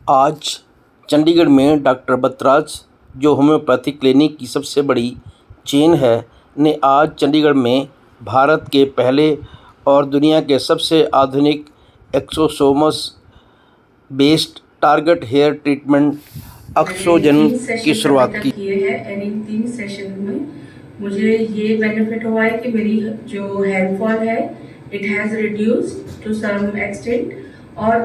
आज चंडीगढ़ में डॉक्टर बतराज, जो होम्योपैथी क्लिनिक की सबसे बड़ी चेन है, ने आज चंडीगढ़ में भारत के पहले और दुनिया के सबसे आधुनिक एक्सोसोमस बेस्ड टारगेट हेयर ट्रीटमेंट मैंने अक्सोजन 3 की सेशन अभी शुरुआत तक की। किए हैं एंड इन 3 सेशन में मुझे ये बेनिफिट हुआ है कि मेरी जो हेयर फॉल है it has reduced to some extent और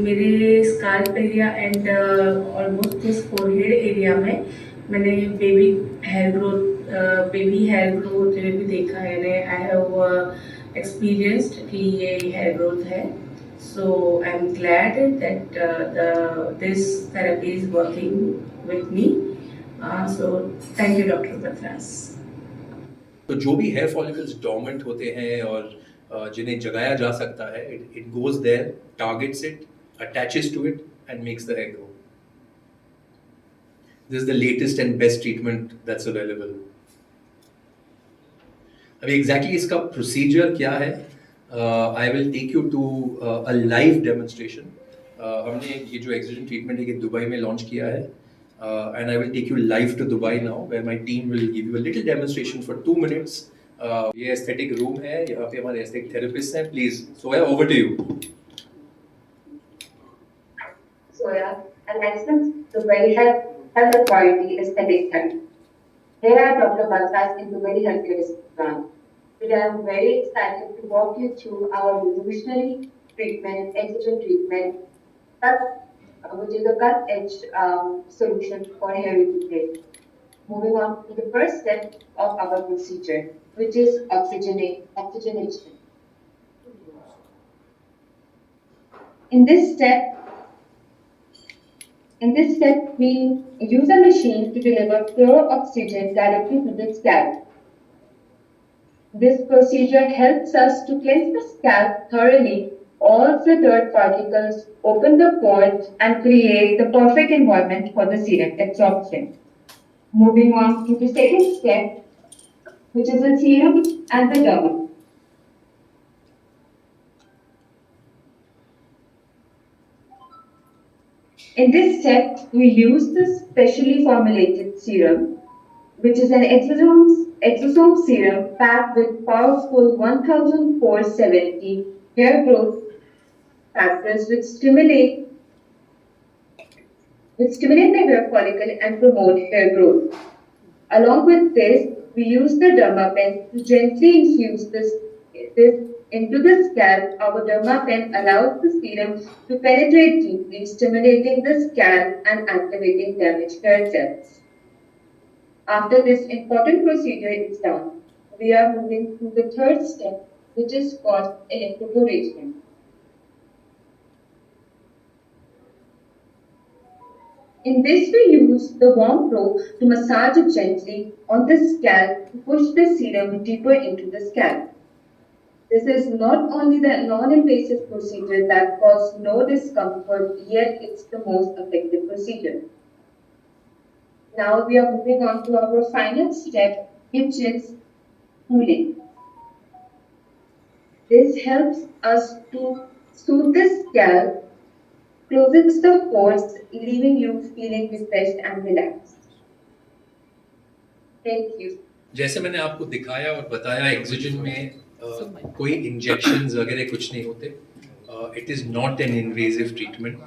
मेरे scalp area and almost this forehead area में मैंने बेबी हेयर ग्रो होते हुए भी देखा है। आई हैव एक्सपीरियंस्ड कि ये हेयर ग्रोथ है। So I'm glad that this therapy is working with me. So thank you, Dr. Batras. तो जो भी हेयर फॉलिकल्स डोर्मेंट होते हैं और जिन्हें जगाया जा सकता है, it goes there, targets it, attaches to it and makes the hair grow. This is the latest and best treatment that's available. अभी एग्जैक्टली इसका प्रोसीजर क्या है, I will take you to a live demonstration. हमने ये जो excision treatment है ये Dubai में लॉन्च किया है, and I will take you live to Dubai now, where my team will give you a little demonstration for 2 minutes. ये aesthetic room है, यहाँ पे हमारे aesthetic therapists हैं. Please, Soya, over to you. Soya, a licensed Dubai Health Authority aesthetic therapy. Here are Dr. Bansas in Dubai Healthcare Plan. Today I am very excited to walk you through our revolutionary treatment, excision treatment, which is a cut-edge solution for hair regeneration. Moving on to the first step of our procedure, which is oxygenation. In this step, we use a machine to deliver pure oxygen directly to the scalp. This procedure helps us to cleanse the scalp thoroughly, all the dirt particles, open the pores, and create the perfect environment for the serum absorption. Moving on to the second step, which is the serum and the derma. In this step, we use the specially formulated serum, which is an exosome serum packed with powerful 1470 hair growth factors which stimulate the hair follicle and promote hair growth. Along with this, we use the dermapen to gently infuse this into the scalp. Our dermapen allows the serum to penetrate deeply, stimulating the scalp and activating damaged hair cells. After this important procedure is done, we are moving to the third step, which is called electroporation. In this, we use the warm probe to massage it gently on the scalp to push the serum deeper into the scalp. This is not only the non-invasive procedure that causes no discomfort, yet it's the most effective procedure. Now we are moving on to our final step, which is cooling. This helps us to soothe the scalp, closes the pores, leaving you feeling refreshed and relaxed. Thank you. जैसे मैंने आपको दिखाया और बताया, excision में कोई injections वगैरह कुछ नहीं होते. It is not an invasive treatment.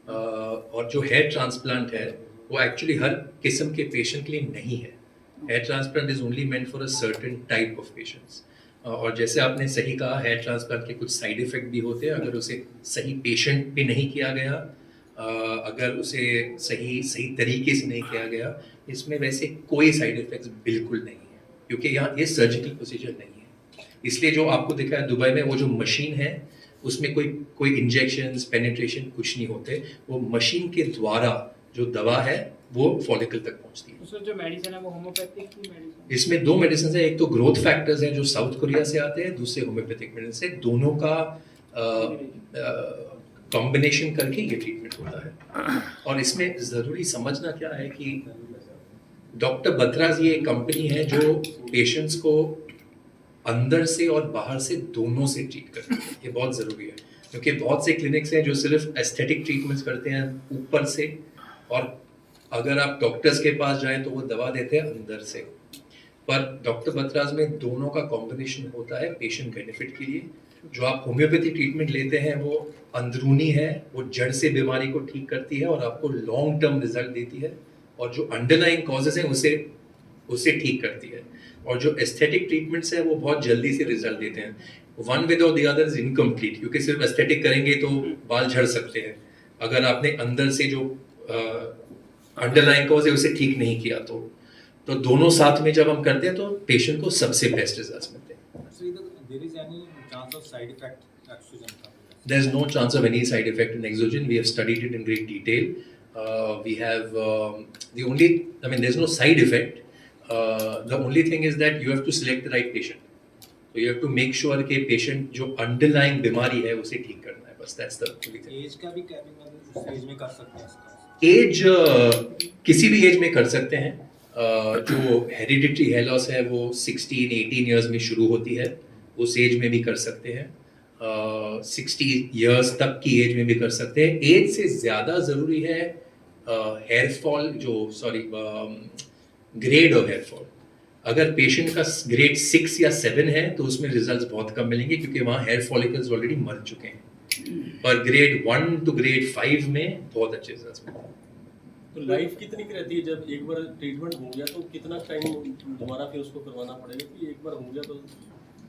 और जो हेयर ट्रांसप्लांट है वो एक्चुअली हर किस्म के पेशेंट के लिए नहीं है. Hair transplant is only meant for a certain type of patients. और जैसे आपने सही कहा, हेयर ट्रांसप्लांट के कुछ साइड इफ़ेक्ट भी होते हैं अगर उसे सही पेशेंट पे नहीं किया गया, अगर उसे सही तरीके से नहीं किया गया. इसमें वैसे कोई साइड इफ़ेक्ट्स बिल्कुल नहीं है, क्योंकि यहाँ ये सर्जिकल प्रोसीजर नहीं है. इसलिए जो आपको दिखा है दुबई में, वो जो मशीन है उसमें कोई इंजेक्शंस, पेनिट्रेशन कुछ नहीं होते. वो मशीन के द्वारा जो दवा है वो फॉलिकल तक पहुंचती है. तो जो मेडिसिन है वो होम्योपैथिक की मेडिसिन. इसमें 2 मेडिसिन है. एक तो ग्रोथ फैक्टर्स हैं जो साउथ कोरिया से आते हैं, दूसरे होम्योपैथिक मेडिसिन से. दोनों का कॉम्बिनेशन करके ये ट्रीटमेंट होता है. और इसमें ज़रूरी समझना क्या है कि डॉक्टर बतराज ये कंपनी है जो पेशेंट्स को अंदर से और बाहर से दोनों से ट्रीट करती है. ये बहुत ज़रूरी है. क्योंकि बहुत से क्लिनिक्स हैं जो सिर्फ एस्थेटिक ट्रीटमेंट्स करते हैं ऊपर से, और अगर आप डॉक्टर्स के पास जाएं तो वो दवा देते हैं अंदर से। पर डॉक्टर बतराज में दोनों का कॉम्बिनेशन होता है पेशेंट बेनिफिट के लिए। जो आप होम्योपैथी ट्रीटमेंट लेते हैं वो अंदरूनी है, वो जड़ से बीमारी को ठीक करती है और आपको लॉन्ग टर्म रिजल्ट देती है, और जो अंडरलाइंग कॉजेज हैं उसे ठीक करती है। और जो एस्थेटिक ट्रीटमेंट्स हैं वो बहुत जल्दी से रिजल्ट देते हैं। One without the other is incomplete, क्योंकि सिर्फ एस्थेटिक करेंगे तो बाल झड़ सकते हैं, अगर आपने अंदर से जो अंडरलाइंग कॉज है उसे ठीक नहीं किया तो दोनों साथ में जब हम करते हैं तो पेशेंट को सबसे बेस्ट रिजल्ट्स मिलते हैं। There is any chance of side effect exogen का? There's no chance of any side effect in Exogen. We have studied it in great detail. We have there's no side effect. The only thing is that you have to select the right patient. So you have to make sure कि patient जो underlying बीमारी है उसे ठीक करना है, बस that's the only thing. As का भी कैपिंग उस एज में कर सकते हैं इसका? एज किसी भी एज में कर सकते हैं। जो हेरिडिटरी हेयर लॉस है वो 16-18 इयर्स में शुरू होती है, उस एज में भी कर सकते हैं। 60 इयर्स तक की एज में भी कर सकते हैं। एज से ज़्यादा ज़रूरी है hair fall, grade of hair fall. अगर पेशेंट का ग्रेड 6 या 7 है तो उसमें रिजल्ट्स बहुत कम मिलेंगे, क्योंकि वहाँ हेयर फॉलिकल्स ऑलरेडी मर चुके हैं। पर ग्रेड 1 टू ग्रेड 5 में बहुत अच्छे रिजल्ट्स मिलते हैं। तो लाइफ कितनी की रहती है? जब एक बार ट्रीटमेंट हो गया तो कितना टाइम दोबारा फिर उसको करवाना पड़ेगा कि एक बार हो गया तो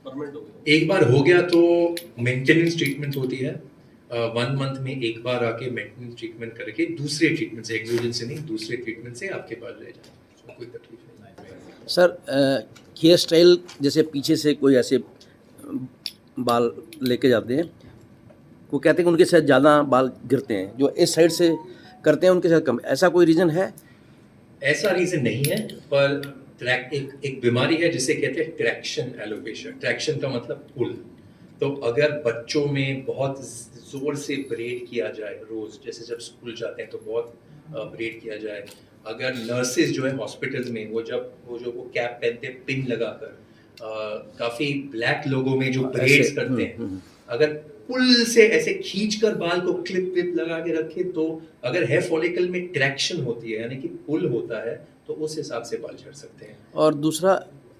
परमानेंट हो गया? एक बार हो गया तो मेंटेनेंस ट्रीटमेंट होती है। 1 मंथ में एक बार आके मेंटेनेंस ट्रीटमेंट करके दूसरे ट्रीटमेंट से, एक्सोजन से नहीं, दूसरे ट्रीटमेंट से आपके पास रह जाए, उसमें कोई तकलीफ नहीं। सर हेयर स्टाइल जैसे पीछे से कोई ऐसे बाल लेके जाते हैं, वो कहते हैं कि उनके साथ ज़्यादा बाल गिरते हैं, जो इस साइड से करते हैं उनके साथ कम, ऐसा कोई रीज़न है? ऐसा रीज़न नहीं है, पर एक बीमारी है जिसे कहते हैं ट्रैक्शन एलोपेशिया। ट्रैक्शन का मतलब पुल। तो अगर बच्चों में बहुत ज़ोर से ब्रेड किया जाए रोज़, जैसे जब स्कूल जाते हैं तो बहुत ब्रेड किया जाए, अगर नर्सेज जो है हॉस्पिटल्स में वो कैप पहनते हैं पिन लगाकर, काफ़ी ब्लैक लोगों में जो ब्रेड्स करते हैं, अगर पुल से ऐसे खींचकर बाल को क्लिप विप लगा के रखे, तो अगर हेयर फॉलिकल में ट्रैक्शन होती है यानी कि पुल होता है तो उस हिसाब से बाल झड़ सकते हैं। और दूसरा,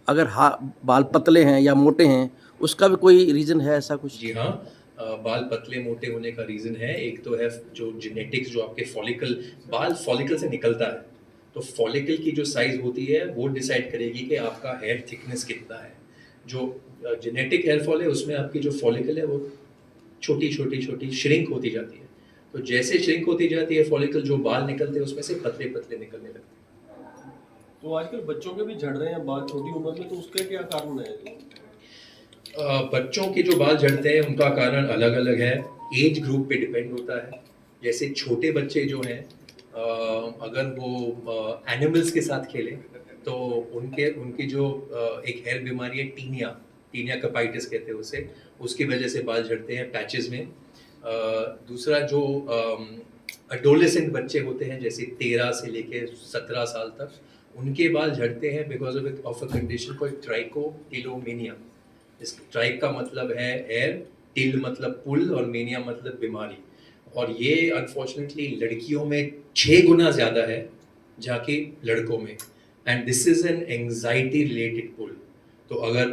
अगर बाल पतले हैं या मोटे हैं, उसका भी कोई रीज़न है ऐसा कुछ? जी हाँ, बाल पतले मोटे होने का रीज़न है। एक तो है जो जेनेटिक्स, जो आपके बाल फॉलिकल से निकलता है, तो फॉलिकल की जो साइज़ होती है वो डिसाइड करेगी कि आपका हेयर थिकनेस कितना है। जो जेनेटिक हेयर फॉल है उसमें आपकी जो फॉलिकल है वो छोटी श्रिंक होती जाती है। तो जैसे श्रिंक होती जाती है फॉलिकल, जो बाल निकलते हैं उसमें से पतले पतले निकलने लगते हैं। तो आजकल बच्चों के भी झड़ रहे हैं बाल छोटी उम्र में, तो उसका क्या कारण है? बच्चों के जो बाल झड़ते हैं उनका कारण अलग अलग है, एज ग्रुप पे डिपेंड होता है। जैसे छोटे बच्चे जो हैं, अगर वो एनिमल्स के साथ खेलें तो उनकी जो एक हेयर बीमारी है टीनिया कपाइटिस कहते हैं उसे, उसकी वजह से बाल झड़ते हैं पैचेस में। दूसरा, जो एडोलेसेंट बच्चे होते हैं जैसे 13 से लेके 17 साल तक, उनके बाल झड़ते हैं because of a condition called trichotillomania. इस ट्राइक का मतलब है हेयर, टिल मतलब पुल, और मेनिया मतलब बीमारी। और ये अनफॉर्चुनेटली लड़कियों में 6 गुना ज़्यादा है जाके लड़कों में, and this is an anxiety related pull. तो अगर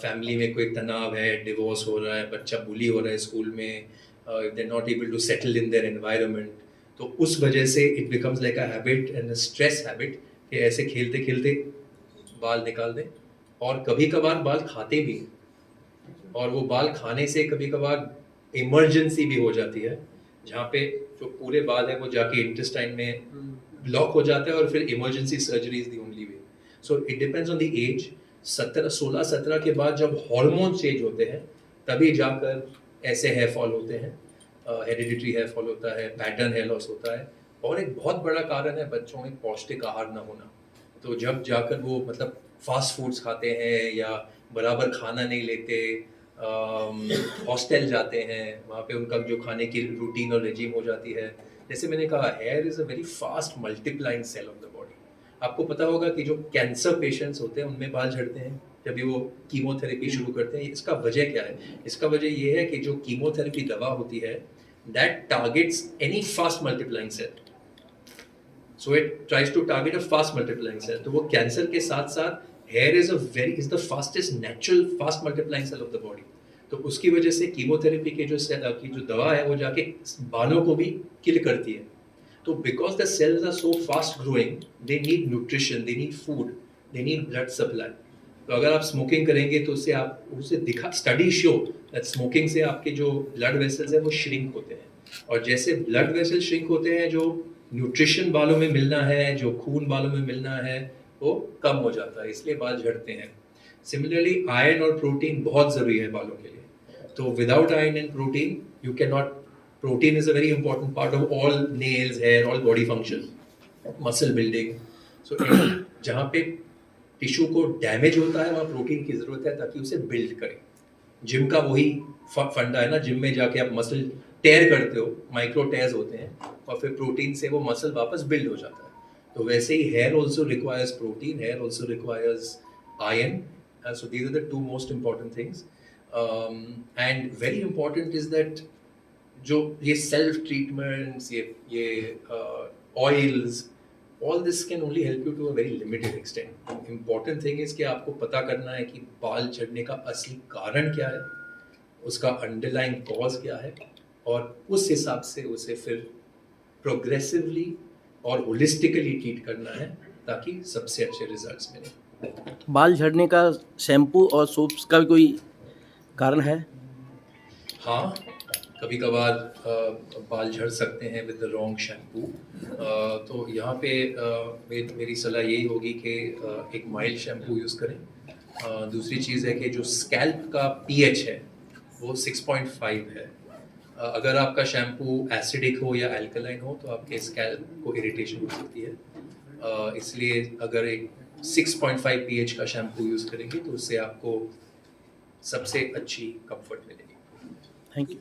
फैमिली में कोई तनाव है, डिवोर्स हो रहा है, बच्चा बुली हो रहा है स्कूल में, they are not able to settle in their environment, तो उस वजह से it becomes like a habit and a stress habit कि ऐसे खेलते खेलते बाल निकाल दें। और कभी कभार बाल खाते भी हैं, और वो बाल खाने से कभी कभार इमरजेंसी भी हो जाती है, जहाँ पे जो पूरे बाल है वो जाके इंटेस्टाइन में ब्लॉक हो जाता है, और फिर emergency surgery is the only way. So it depends on the age. 16-17 के बाद जब हार्मोन चेंज होते हैं तभी जाकर ऐसे हेयर फॉल होते हैं, हेरिडिटरी हेयर फॉल होता है, पैटर्न हेयर लॉस होता है। और एक बहुत बड़ा कारण है बच्चों में पौष्टिक आहार ना होना। तो जब जाकर वो मतलब फास्ट फूड्स खाते हैं या बराबर खाना नहीं लेते, हॉस्टल जाते हैं, वहाँ पे उनका जो खाने की रूटीन और रेजिम हो जाती है। जैसे मैंने कहा, hair is a very fast multiplying cell of the body. आपको पता होगा कि जो कैंसर पेशेंट्स होते हैं उनमें बाल झड़ते हैं, जब भी वो कीमोथेरेपी शुरू करते हैं। इसका वजह क्या है? इसका वजह ये है कि जो कीमोथेरेपी दवा होती है, that targets any fast multiplying cell, so it tries to target a fast multiplying cell. तो वो कैंसर के साथ साथ hair is the fastest natural fast multiplying cell of the body. तो उसकी वजह से कीमोथेरेपी की जो दवा है वो जाके बालों को भी किल करती है। तो because the cells are so fast growing, they need nutrition, they need food, they need blood supply. तो अगर आप स्मोकिंग करेंगे तो उससे आप उसे दिखा, स्टडी शो दैट स्मोकिंग से आपके जो ब्लड वेसल्स है वो श्रिंक होते हैं, और जैसे ब्लड वेसल श्रिंक होते हैं, जो न्यूट्रिशन बालों में मिलना है, जो खून बालों में मिलना है, वो कम हो जाता है, इसलिए बाल झड़ते हैं। सिमिलरली आयरन और प्रोटीन बहुत ज़रूरी है बालों के लिए। तो without iron and protein you can not, protein is a very important part of all nails, hair, all body function, muscle building. So जहाँ पे टिश्यू को डैमेज होता है वहाँ प्रोटीन की ज़रूरत है ताकि उसे बिल्ड करे। जिम का वही फंडा है ना, जिम में जाके आप मसल टेयर करते हो, माइक्रो टेयर्स होते हैं, और फिर प्रोटीन से वो मसल वापस बिल्ड हो जाता है। तो वैसे ही hair also requires protein, hair also requires iron. So these are the two most important things. And very important is that जो ये सेल्फ ट्रीटमेंट्स, ये oils, all this can only help you to a very limited extent. Important thing is कि आपको पता करना है कि बाल झड़ने का असली कारण क्या है, उसका अंडरलाइंग कॉज क्या है, और उस हिसाब से उसे फिर प्रोग्रेसिवली और होलिस्टिकली ट्रीट करना है ताकि सबसे अच्छे रिजल्ट्स मिले। बाल झड़ने का शैम्पू और सोप्स का भी कोई कारण है? हाँ, कभी कभार बाल झड़ सकते हैं विद द रॉन्ग शैम्पू। तो यहाँ पे मेरी सलाह यही होगी कि एक माइल्ड शैम्पू यूज़ करें। दूसरी चीज़ है कि जो स्कैल्प का पीएच है वो 6.5 है। अगर आपका शैम्पू एसिडिक हो या अल्कलाइन हो तो आपके स्कैल्प को इरिटेशन हो सकती है। इसलिए अगर एक 6.5 pH का शैम्पू यूज़ करेंगे तो उससे आपको सबसे अच्छी कंफर्ट मिलेगी। Thank you.